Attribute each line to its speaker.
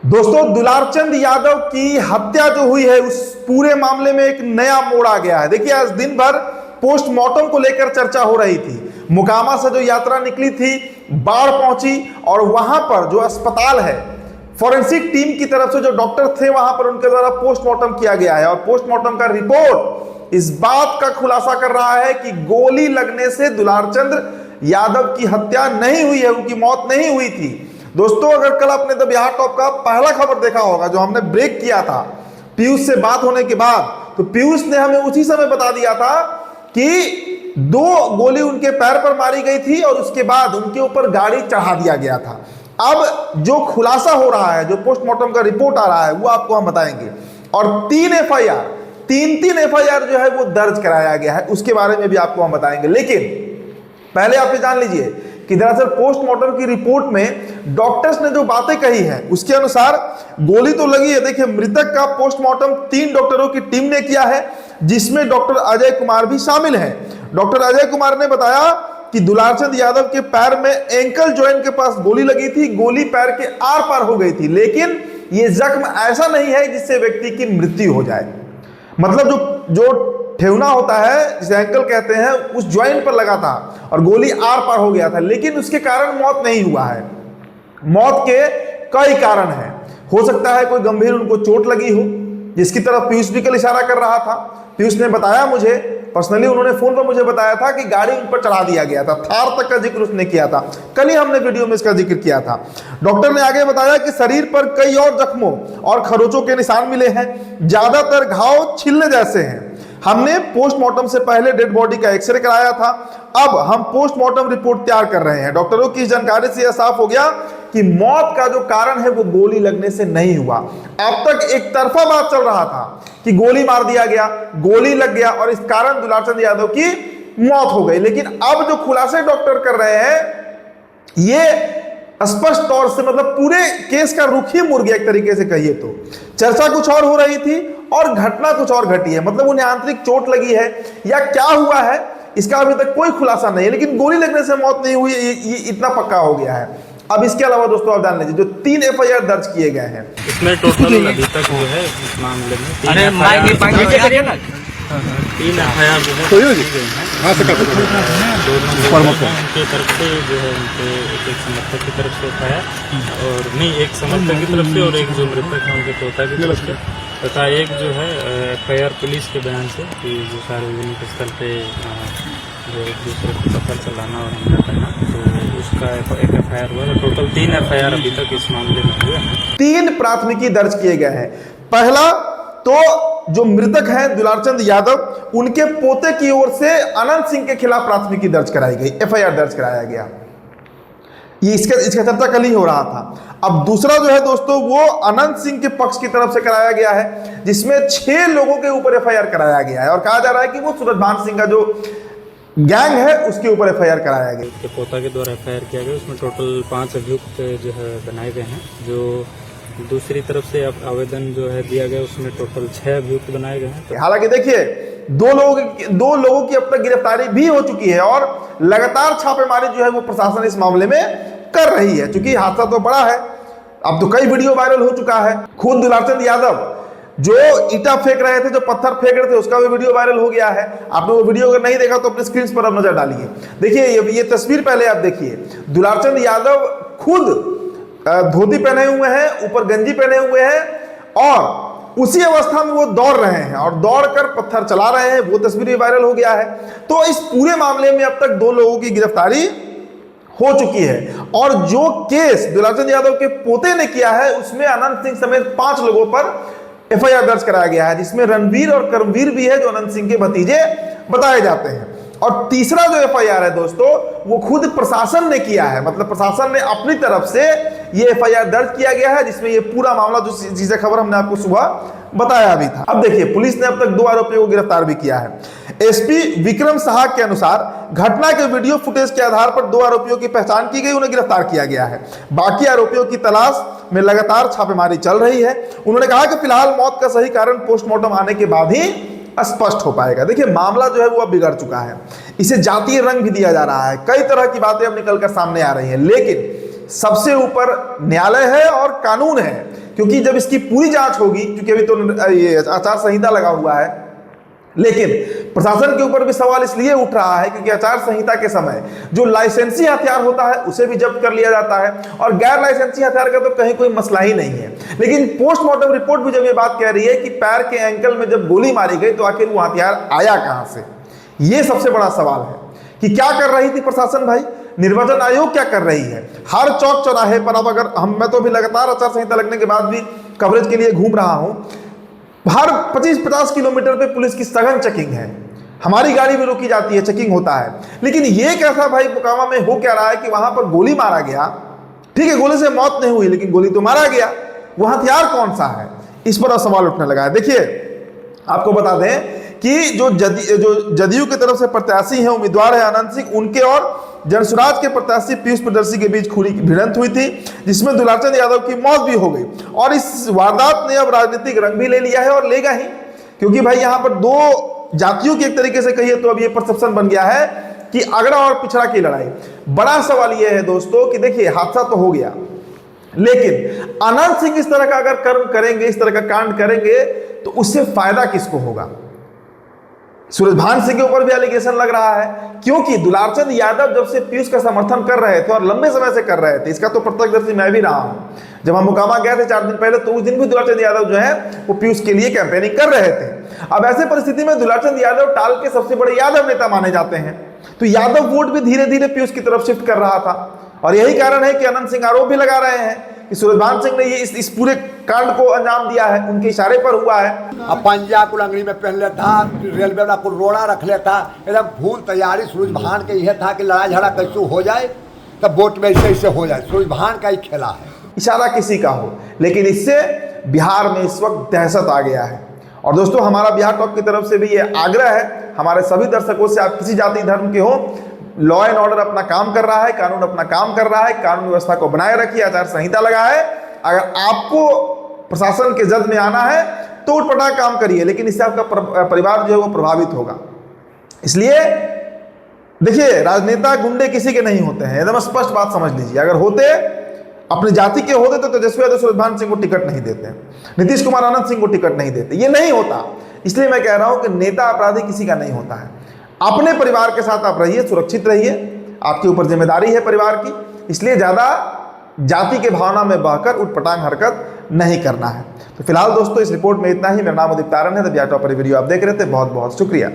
Speaker 1: दोस्तों, दुलारचंद यादव की हत्या जो हुई है उस पूरे मामले में एक नया मोड़ आ गया है। देखिए, आज दिन भर पोस्टमार्टम को लेकर चर्चा हो रही थी। मोकामा से जो यात्रा निकली थी, बाढ़ पहुंची और वहां पर जो अस्पताल है, फॉरेंसिक टीम की तरफ से जो डॉक्टर थे वहां पर उनके द्वारा पोस्टमार्टम किया गया है और पोस्टमार्टम का रिपोर्ट इस बात का खुलासा कर रहा है कि गोली लगने से दुलारचंद यादव की हत्या नहीं हुई है, उनकी मौत नहीं हुई थी। दोस्तों, अगर कल आपने द बिहार टॉप का पहला खबर देखा होगा जो हमने ब्रेक किया था पीयूष से बात होने के बाद, तो पीयूष ने हमें उसी समय बता दिया था कि 2 गोली उनके पैर पर मारी गई थी और उसके बाद उनके ऊपर गाड़ी चढ़ा दिया गया था। अब जो खुलासा हो रहा है, जो पोस्टमार्टम का रिपोर्ट आ रहा है, वो आपको हम बताएंगे। और 3 एफआईआर जो है वो दर्ज कराया गया है, उसके बारे में भी आपको हम बताएंगे। लेकिन पहले आप ये जान लीजिए कि दरअसल पोस्टमार्टम की रिपोर्ट में डॉक्टर्स ने जो बातें कही हैं उसके अनुसार गोली तो लगी है। देखिए, मृतक का पोस्टमार्टम 3 डॉक्टरों की टीम ने किया है, जिसमें डॉक्टर अजय कुमार भी शामिल हैं। डॉक्टर अजय कुमार ने बताया कि दुलारचंद यादव के पैर में एंकल जॉइंट के पास गोली लगी थी, गोली पैर के आर पार हो गई थी, लेकिन यह जख्म ऐसा नहीं है जिससे व्यक्ति की मृत्यु हो जाए। मतलब जो ठेवना होता है, जिसे एंकल कहते हैं, उस ज्वाइंट पर लगा था और गोली आर पार हो गया था, लेकिन उसके कारण मौत नहीं हुआ है। मौत के कई कारण हैं। हो सकता है कोई गंभीर उनको चोट लगी हो, जिसकी तरफ पीयूष भी कल इशारा कर रहा था। पीयूष ने बताया मुझे पर्सनली, उन्होंने फोन पर मुझे बताया था कि गाड़ी उन पर चढ़ा दिया गया था। थार तक का जिक्र उसने किया था, कल ही हमने वीडियो में इसका जिक्र किया था। डॉक्टर ने आगे बताया कि शरीर पर कई और जख्मों और खरोचों के निशान मिले हैं, ज्यादातर घाव छिलने जैसे हैं। हमने पोस्टमार्टम से पहले डेड बॉडी का एक्सरे कराया था, अब हम पोस्टमार्टम रिपोर्ट तैयार कर रहे हैं। डॉक्टरों की जानकारी से यह साफ हो गया कि मौत का जो कारण है वो गोली लगने से नहीं हुआ। अब तक एक तरफा बात चल रहा था कि गोली मार दिया गया, गोली लग गया और इस कारण दुलारचंद यादव की मौत हो गई। लेकिन अब जो खुलासे डॉक्टर कर रहे हैं, ये स्पष्ट तौर से मतलब पूरे केस का रुख ही मुड़ गया एक तरीके से कहिए तो। चर्चा कुछ और हो रही थी और घटना कुछ और घटी है। मतलब उन्हें आंतरिक चोट लगी है या क्या हुआ है, इसका अभी तक कोई खुलासा नहीं है, लेकिन गोली लगने से मौत नहीं हुई, ये इतना पक्का हो गया है। अब इसके अलावा दोस्तों आप जान लीजिए, जो 3 एफआईआर दर्ज किए गए हैं,
Speaker 2: इसमें टोटल अभी तक जो है इस मामले में 3 एफआईआर जो है की गई हैं। 2 उनके तरफ से जो है, उनके एक समर्थक की तरफ से एफआईआर और नहीं, एक समर्थक की तरफ से और एक जो मृतक है उनके पोता की तरफ से, तथा एक जो है एफआईआर पुलिस के बयान से कि जो सार्वजनिक स्थल पे जो एक दूसरे को पत्थर चलाना और हमला करना, तो उसका एक एफआईआर हुआ। तो टोटल 3 एफआईआर अभी तक इस मामले में हुए हैं।
Speaker 1: 3 प्राथमिकी दर्ज किए गए हैं। पहला तो जो मृतक हैं दुलारचंद यादव, उनके पोते की ओर से अनंत सिंह के खिलाफ प्राथमिकी दर्ज कराई गई, एफआईआर दर्ज कराया गया। ये इसका चर्चा कल ही हो रहा था। अब दूसरा जो है दोस्तों, वो अनंत सिंह के पक्ष की तरफ से कराया गया है, जिसमें 6 लोगों के ऊपर एफआईआर कराया गया है और कहा जा रहा है कि वो सूरजभान सिंह का जो गैंग है उसके ऊपर एफआईआर कराया गया।
Speaker 2: उसके पोता के द्वारा एफआईआर किया गया, उसमें टोटल 5 अभियुक्त जो है बनाए गए हैं। जो दूसरी तरफ से अब आवेदन जो है दिया गया, उसमें टोटल 6 अभियुक्त बनाए गए हैं।
Speaker 1: हालांकि देखिए, 2 लोगों की अब तक गिरफ्तारी भी हो चुकी है और लगातार छापेमारी जो है वो प्रशासन इस मामले में कर रही है। चूंकि हादसा तो बड़ा है, अब तो कई वीडियो वायरल हो चुका है। खुद दुलारचंद यादव जो ईटा फेंक रहे थे, जो पत्थर फेंक रहे थे, उसका भी वीडियो वायरल हो गया है। आपने वो वीडियो अगर नहीं देखा तो अपने स्क्रीन पर अब नजर डालिए। देखिए, ये तस्वीर पहले आप देखिए। दुलारचंद यादव खुद धोती पहने हुए हैं, ऊपर गंजी पहने हुए हैं और उसी अवस्था में वो दौड़ रहे हैं और दौड़कर पत्थर चला रहे हैं। वो तस्वीर भी वायरल हो गया है। तो इस पूरे मामले में अब तक 2 लोगों की गिरफ्तारी हो चुकी है और जो केस दुलारचंद यादव के पोते ने किया है, उसमें अनंत सिंह समेत 5 लोगों पर एफआईआर दर्ज कराया गया है, जिसमें रणवीर और करमवीर भी है, जो अनंत सिंह के भतीजे बताए जाते हैं। और तीसरा जो एफआईआर है दोस्तों, वो खुद प्रशासन ने किया है। मतलब प्रशासन ने अपनी तरफ से ये एफआईआर दर्ज किया गया है, जिसमें ये पूरा मामला, जो जिसे खबर हमने आपको सुबह बताया भी था। अब देखिए, पुलिस ने अब तक 2 आरोपियों को गिरफ्तार भी किया है। एसपी विक्रम साहा के अनुसार घटना के वीडियो फुटेज के आधार पर 2 आरोपियों की पहचान की गई, उन्हें गिरफ्तार किया गया है। बाकी आरोपियों की तलाश में लगातार छापेमारी चल रही है। उन्होंने कहा कि फिलहाल मौत का सही कारण पोस्टमार्टम आने के बाद ही स्पष्ट हो पाएगा। देखिए, मामला जो है वो अब बिगड़ चुका है, इसे जातीय रंग भी दिया जा रहा है, कई तरह की बातें अब निकलकर सामने आ रही हैं। लेकिन सबसे ऊपर न्यायालय है और कानून है, क्योंकि जब इसकी पूरी जांच होगी, क्योंकि अभी तो ये आचार संहिता लगा हुआ है, लेकिन प्रशासन के ऊपर भी सवाल इसलिए उठ रहा है क्योंकि आचार संहिता के समय जो लाइसेंसी हथियार होता है उसे भी जब्त कर लिया जाता है, और गैर लाइसेंसी हथियार का तो कहीं कोई मसला ही नहीं है। लेकिन पोस्टमार्टम रिपोर्ट भी जब ये बात कह रही है कि पैर के एंकल में जब गोली मारी गई तो आखिर वो हथियार आया कहां से, ये सबसे बड़ा सवाल है कि क्या कर रही थी प्रशासन भाई, निर्वाचन आयोग क्या कर रही है। हर चौक चौराहे पर अब अगर मैं तो अभी लगातार आचार संहिता लगने के बाद भी कवरेज के लिए घूम रहा हूं, हर 25-50 किलोमीटर पे पुलिस की सघन चेकिंग है, हमारी गाड़ी भी रोकी जाती है, चेकिंग होता है। लेकिन ये कैसा भाई मोकामा में हो क्या रहा है कि वहां पर गोली मारा गया, ठीक है गोली से मौत नहीं हुई लेकिन गोली तो मारा गया, वो हथियार कौन सा है, इस पर सवाल उठने लगा है। देखिए आपको बता दें कि जो जदयू की तरफ से प्रत्याशी हैं, उम्मीदवार है आनंद सिंह, उनके और जनसुराज के प्रत्याशी पीयूष प्रियदर्शी के बीच खुली भिड़ंत हुई थी, जिसमें दुलारचंद यादव की मौत भी हो गई। और इस वारदात ने अब राजनीतिक रंग भी ले लिया है और लेगा ही, क्योंकि भाई यहां पर दो जातियों की एक तरीके से कहिए तो अब ये परसेप्शन बन गया है कि अगड़ा और पिछड़ा की लड़ाई। बड़ा सवाल यह है दोस्तों कि देखिए हादसा तो हो गया, लेकिन आनंद सिंह इस तरह का अगर कर्म करेंगे, इस तरह का कांड करेंगे तो उससे फायदा किसको होगा। सूरजभान सिंह के ऊपर भी एलिगेशन लग रहा है, क्योंकि दुलारचंद यादव जब से पीयूष का समर्थन कर रहे थे और लंबे समय से कर रहे थे, इसका तो प्रत्यक्षदर्शी मैं भी रहा हूं। जब हम मोकामा गए थे 4 दिन पहले तो उस दिन भी दुलारचंद यादव जो है वो पीयूष के लिए कैंपेनिंग कर रहे थे। अब ऐसे परिस्थिति में दुलारचंद यादव टाल के सबसे बड़े यादव नेता माने जाते हैं, तो यादव वोट भी धीरे धीरे पीयूष की तरफ शिफ्ट कर रहा था, और यही कारण है कि अनंत सिंह आरोप भी लगा रहे हैं कि सूरजभान सिंह ने ये इस पूरे कांड को अंजाम दिया है, उनके इशारे पर हुआ है।
Speaker 3: अब पंजा को लंगड़ी में पहन लेता, रेलवे वाला को रोड़ा रख लेता, एकदम फूल तैयारी सूरजभान के यह था कि लड़ाई झगड़ा कैसे हो जाए तब वोट में ऐसे हो जाए, सूरजभान का ही खेला है।
Speaker 1: इशारा किसी का हो, लेकिन इससे बिहार में इस वक्त दहशत आ गया है। और दोस्तों हमारा बिहार टॉक की तरफ से भी ये आग्रह है हमारे सभी दर्शकों से, आप किसी जाति धर्म के हो, लॉ एंड ऑर्डर अपना काम कर रहा है, कानून अपना काम कर रहा है, कानून व्यवस्था को बनाए रखिए, आचार संहिता लगा है। अगर आपको प्रशासन के जद में आना है तो उठपटांग काम करिए, लेकिन इससे आपका परिवार जो है वो प्रभावित होगा। इसलिए देखिए राजनेता गुंडे किसी के नहीं होते हैं, एकदम स्पष्ट बात समझ लीजिए। अगर होते अपनी जाति के होते तो तेजस्वी यादव सूरजभान सिंह को टिकट नहीं देते, नीतीश कुमार आनंद सिंह को टिकट नहीं देते, ये नहीं होता। इसलिए मैं कह रहा हूं कि नेता अपराधी किसी का नहीं होता है। अपने परिवार के साथ आप रहिए, सुरक्षित रहिए, आपके ऊपर जिम्मेदारी है परिवार की, इसलिए ज्यादा जाति के भावना में बहकर उठपटांग हरकत नहीं करना है। तो फिलहाल दोस्तों इस रिपोर्ट में इतना ही। मेरा नाम उदित तारण है, द बिहार टॉपर वीडियो आप देख रहे थे, बहुत बहुत शुक्रिया।